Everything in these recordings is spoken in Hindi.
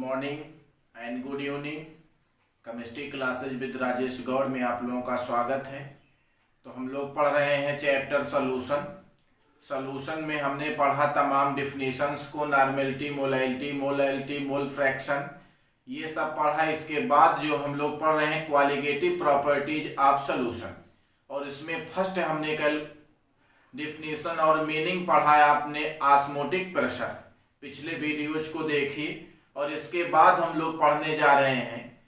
Morning and good evening. Chemistry classes with Rajesh Gaur में आप लोगों का स्वागत है। तो हम लोग पढ़ रहे हैं चैप्टर सॉल्यूशन में हमने पढ़ा तमाम डिफिनीशंस को, नॉर्मेलिटी, मोलैलिटी, मोल फ्रैक्शन, ये सब पढ़ा। इसके बाद जो हम लोग पढ़ रहे हैं क्वालिटेटिव प्रॉपर्टीज ऑफ सॉल्यूशन, और इसमें फर्स्ट हमने कल डिफिनीशन और मीनिंग पढ़ा है आपने ऑस्मोटिक प्रेशर। पिछले वीडियोज को देखिए। और इसके बाद हम लोग पढ़ने जा रहे हैं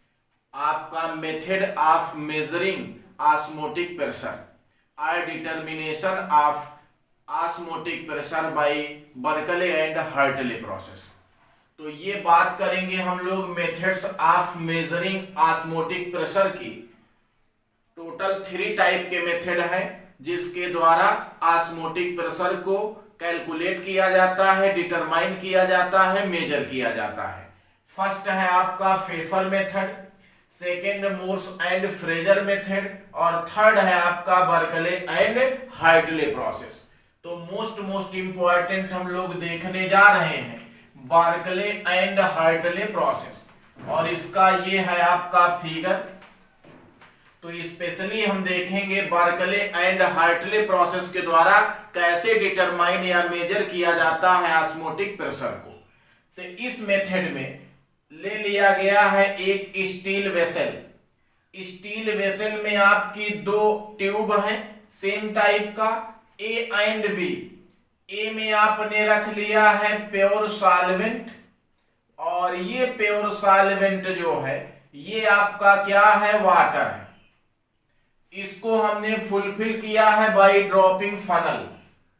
आपका method of measuring osmotic pressure और determination of osmotic pressure by Berkeley and Hartley process. तो ये बात करेंगे हम लोग methods of measuring osmotic pressure की। टोटल 3 टाइप के मेथड है जिसके द्वारा ऑस्मोटिक प्रेशर को कैलकुलेट किया जाता है, डिटरमाइन किया जाता है, मेजर किया जाता है। फर्स्ट है आपका Pfeffer method, second Morse and Frazer method, और थर्ड है आपका बर्कले एंड हार्टले प्रोसेस। तो मोस्ट इंपॉर्टेंट हम लोग देखने जा रहे हैं बर्कले एंड हार्टले प्रोसेस, और इसका ये है आपका फिगर। तो स्पेशली हम देखेंगे बर्कले एंड हार्टले प्रोसेस के द्वारा कैसे डिटरमाइन या मेजर किया जाता है ऑस्मोटिक प्रेशर को। तो इस मेथड में ले लिया गया है एक स्टील वेसल। स्टील वेसल में आपकी 2 ट्यूब हैं सेम टाइप का, ए एंड बी। ए में आपने रख लिया है प्योर सॉल्वेंट, और ये प्योर सॉल्वेंट जो है ये आपका क्या है, वाटर है। इसको हमने फुलफिल किया है बाय ड्रॉपिंग फनल।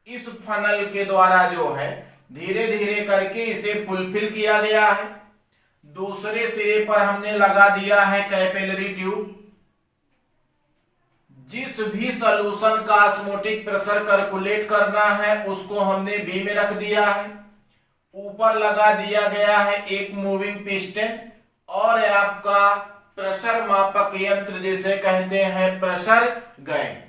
इस फनल के द्वारा जो है धीरे धीरे करके इसे फुलफिल किया गया है। दूसरे सिरे पर हमने लगा दिया है कैपिलरी ट्यूब। जिस भी सॉल्यूशन का ऑस्मोटिक प्रेशर कैलकुलेट करना है उसको हमने बी में रख दिया है। ऊपर लगा दिया गया है एक मूविंग पिस्टन, और आपका प्रेशर मापक यंत्र जिसे कहते हैं प्रेशर गैन।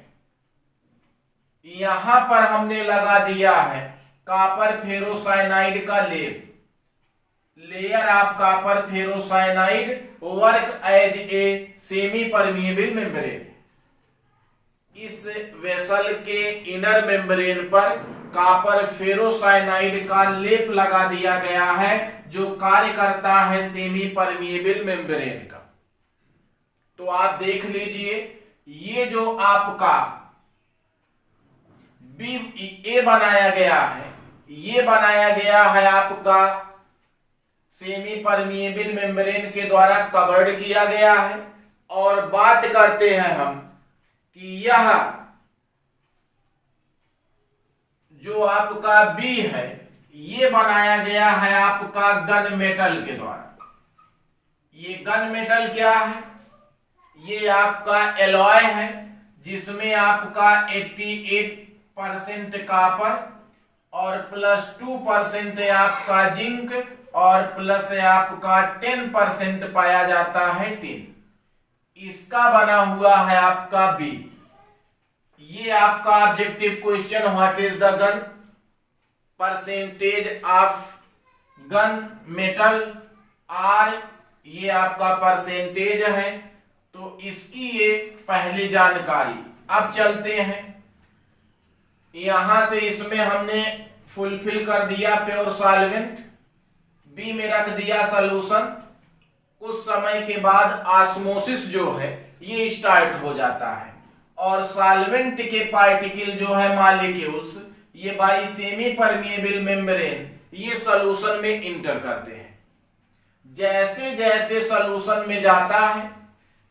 यहां पर हमने लगा दिया है कॉपर फेरोसाइनाइड का layer of copper ferrocyanide work as a semi permeable membrane. इस वेसल के इनर मेम्ब्रेन पर कॉपर फेरोसाइनाइड का लेप लगा दिया गया है जो कार्य करता है सेमी परमिएबल मेम्ब्रेन का। तो आप देख लीजिए, ये जो आपका बी ए बनाया गया है, ये बनाया गया है आपका सेमी परमिएबल मेम्ब्रेन के द्वारा कवर्ड किया गया है। और बात करते हैं हम कि यह जो आपका बी है ये बनाया गया है आपका गन मेटल के द्वारा। ये गन मेटल क्या है, ये आपका एलॉय है जिसमें आपका 88% कॉपर और +2% आपका जिंक और प्लस आपका 10% पाया जाता है टिन। इसका बना हुआ है आपका बी। ये आपका objective question, what is the gun percentage of gun metal are, ये आपका परसेंटेज है। तो इसकी ये पहली जानकारी। अब चलते हैं, यहां से इसमें हमने फुलफिल कर दिया प्योर सॉल्वेंट, बी में रख दिया सॉल्यूशन। कुछ समय के बाद ऑस्मोसिस जो है ये स्टार्ट हो जाता है, और सॉल्वेंट के पार्टिकल जो है मॉलिक्यूल्स ये बाय सेमी परमिएबल मेम्ब्रेन ये सॉल्यूशन में इंटर करते हैं। जैसे जैसे सॉल्यूशन में जाता है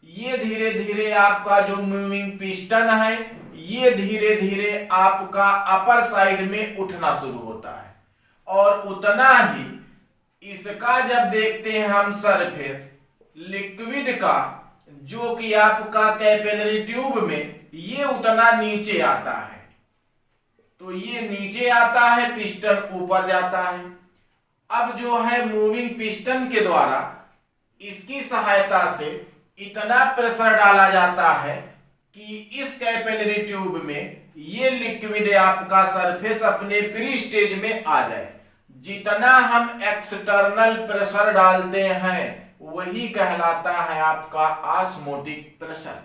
ये धीरे धीरे आपका जो मूविंग पिस्टन है ये धीरे धीरे आपका अपर साइड में उठना शुरू होता है, और उतना ही इसका जब देखते हैं हम सरफेस लिक्विड का जो कि आपका कैपिलरी ट्यूब में, ये उतना नीचे आता है। तो ये नीचे आता है, पिस्टन ऊपर जाता है। अब जो है मूविंग पिस्टन के द्वारा इसकी सहायता से इतना प्रेशर डाला जाता है कि इस कैपिलरी ट्यूब में ये लिक्विड आपका सरफेस अपने प्री स्टेज में आ जाए। जितना हम एक्सटर्नल प्रेशर डालते हैं वही कहलाता है आपका ऑस्मोटिक प्रेशर।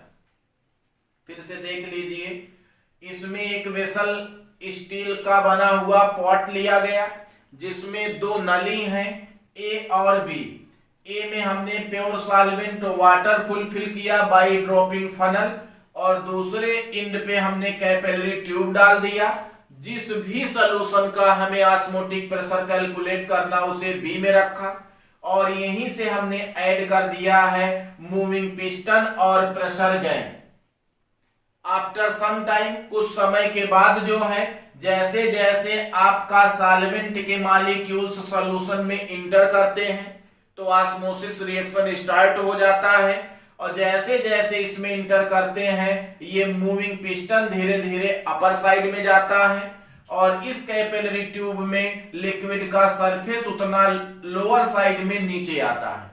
फिर से देख लीजिए, इसमें एक वेसल स्टील का बना हुआ पॉट लिया गया जिसमें दो नली हैं ए और बी। ए में हमने प्योर सॉल्वेंट वाटर फुलफिल किया बाय ड्रॉपिंग फनल और दूसरे इंड पे हमने कैपिलरी ट्यूब डाल दिया। जिस भी सॉल्यूशन का हमें ऑस्मोटिक प्रेशर कैलकुलेट करना उसे बी में रखा और यहीं से हमने ऐड कर दिया है मूविंग पिस्टन और pressure gain. After some time, कुछ समय के बाद जो है, जैसे जैसे आपका सॉल्वेंट के मॉलिक्यूल्स सॉल्यूशन में इंटर करते हैं तो ऑस्मोसिस रिएक्शन स्टार्ट हो जाता है और जैसे जैसे इसमें इंटर करते हैं ये मूविंग पिस्टन धीरे धीरे अपर साइड में जाता है और इस कैपिलरी ट्यूब में लिक्विड का सरफेस उतना लोअर साइड में नीचे आता है।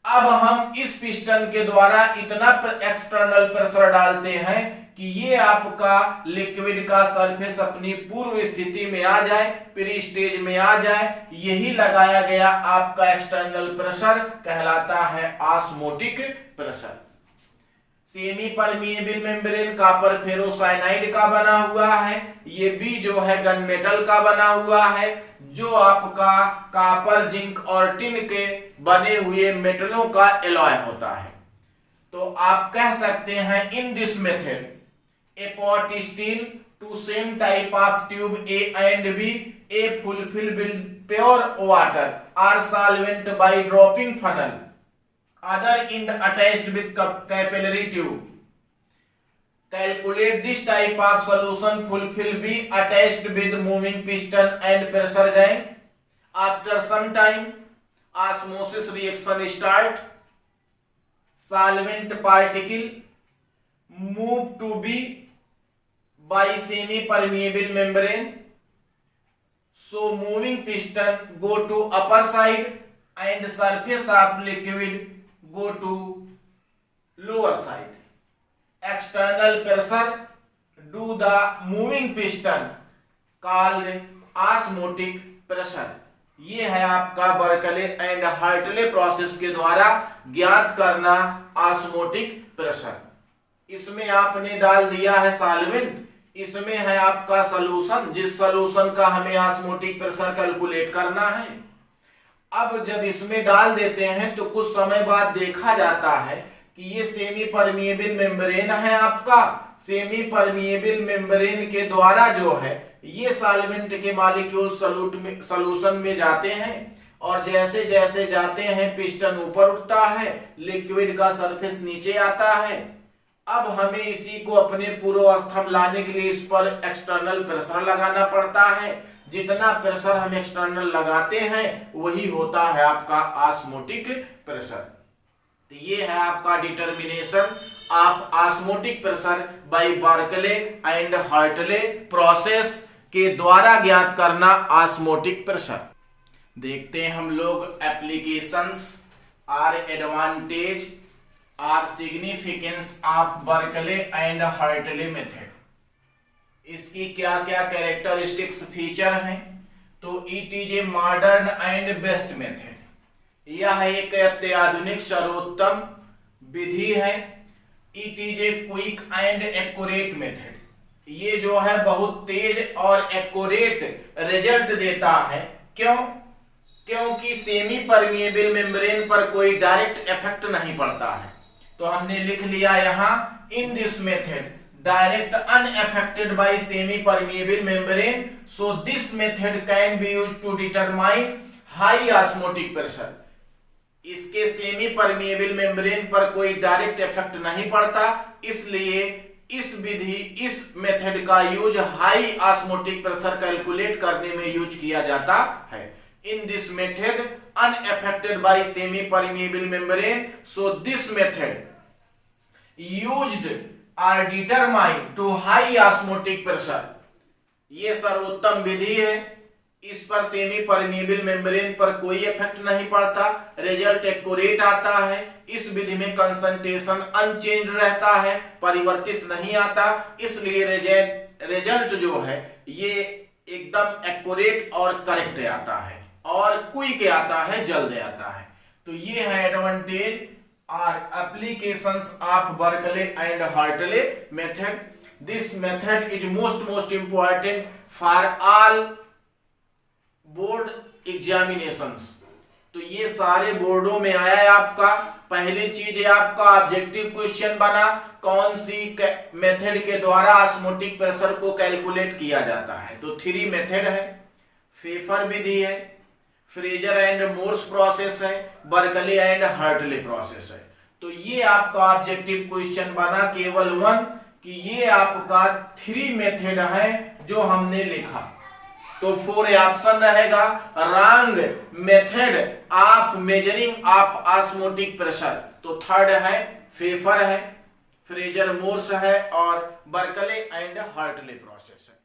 अब हम इस पिस्टन के द्वारा इतना एक्सटर्नल प्रेशर डालते हैं कि ये आपका लिक्विड का सरफेस अपनी पूर्व स्थिति में आ जाए, प्री स्टेज में आ जाए। यही लगाया गया आपका एक्सटर्नल प्रेशर कहलाता है osmotic pressure. Semi permeable membrane copper ferrocyanide का बना हुआ है, ये भी जो है गन मेटल का बना हुआ है जो आपका कॉपर, जिंक और टिन के बने हुए मेटलों का एलॉय होता है। तो आप कह सकते हैं इन this method A pot steel to same type of tube A and B, A fulfill with pure water or solvent by dropping funnel, other end attached with capillary tube. Calculate this type of solution fulfill B attached with moving piston and pressure gauge. After some time, osmosis reaction start. Solvent particle move to B by semi permeable membrane, so moving piston go to upper side and surface of liquid go to lower side. External pressure do the moving piston called osmotic pressure. ये है आपका बर्कले एंड हार्टले प्रोसेस के द्वारा ज्ञात करना ऑस्मोटिक प्रेशर। इसमें आपने डाल दिया है सॉल्वेंट, इसमें है आपका सॉल्यूशन जिस सॉल्यूशन का हमें ऑस्मोटिक प्रेशर कैलकुलेट करना है। अब जब इसमें डाल देते हैं तो कुछ समय बाद देखा जाता है कि ये सेमी परमिएबल मेम्ब्रेन है आपका। सेमी परमिएबल मेम्ब्रेन के द्वारा जो है ये सॉल्वेंट के मॉलिक्यूल सॉल्यूशन में जाते हैं और जैसे जैसे जाते हैं पिस्टन ऊपर उठता है, लिक्विड का सरफेस नीचे आता है। अब हमें इसी को अपने पूर्वावस्था में लाने के लिए इस पर एक्सटर्नल प्रेशर लगाना पड़ता है। जितना प्रेशर हम एक्सटर्नल लगाते हैं वही होता है आपका ऑस्मोटिक प्रेशर। तो ये है आपका determination of osmotic pressure by Berkeley and Hartley process के द्वारा ज्ञात करना ऑस्मोटिक प्रेशर। देखते हैं हम लोग applications or advantage or significance of Berkeley and Hartley method. इसकी क्या क्या कैरेक्टरिस्टिक्स फीचर हैं। तो it is a modern and best method. यह एक अत्याधुनिक सर्वोत्तम विधि है। It is a quick and accurate method. ये जो है बहुत तेज और एक्यूरेट रिजल्ट देता है। क्यों? क्योंकि सेमी परमिएबल मेम्ब्रेन पर कोई डायरेक्ट इफेक्ट नहीं पड़ता है। तो हमने लिख लिया यहां in this method direct unaffected by semi permeable membrane, so this method can be used to determine high osmotic pressure. इसके सेमी परमिएबल मेम्ब्रेन पर कोई डायरेक्ट इफेक्ट नहीं पड़ता, इसलिए इस विधि इस मेथड का use high osmotic pressure calculate करने में यूज किया जाता है। In this method, unaffected by semi-permeable membrane, so this method used are determined to high osmotic pressure. ये सर्वोत्तम विधि है। इस पर सेमी परमिएबल मेम्ब्रेन पर कोई इफेक्ट नहीं पड़ता, रिजल्ट एक्यूरेट आता है। इस विधि में कंसंट्रेशन अनचेंज रहता है, परिवर्तित नहीं आता, इसलिए रिजल्ट जो है ये एकदम एक्यूरेट और करेक्ट आता है और क्विक आता है, जल्द आता है। तो ये है एडवांटेज और applications of Berkeley and Hartley method. This method is most important for all board examinations. तो ये सारे बोर्डों में आया है आपका। पहली चीज है आपका ऑब्जेक्टिव क्वेश्चन बना, कौन सी मेथड के द्वारा ऑस्मोटिक प्रेशर को कैलकुलेट किया जाता है। तो 3 मेथड है, फेफर विधि है, फ्रेजर एंड मोर्स प्रोसेस है, बर्कले एंड हार्टले प्रोसेस है। तो ये आपका ऑब्जेक्टिव क्वेश्चन बना केवल 1 कि ये आपका 3 मेथड है जो हमने लिखा। तो 4 ऑप्शन रहेगा wrong method of measuring of osmotic pressure. तो 3rd है फेफर है, फ्रेजर मोर्स है और बर्कले एंड हार्टले प्रोसेस है।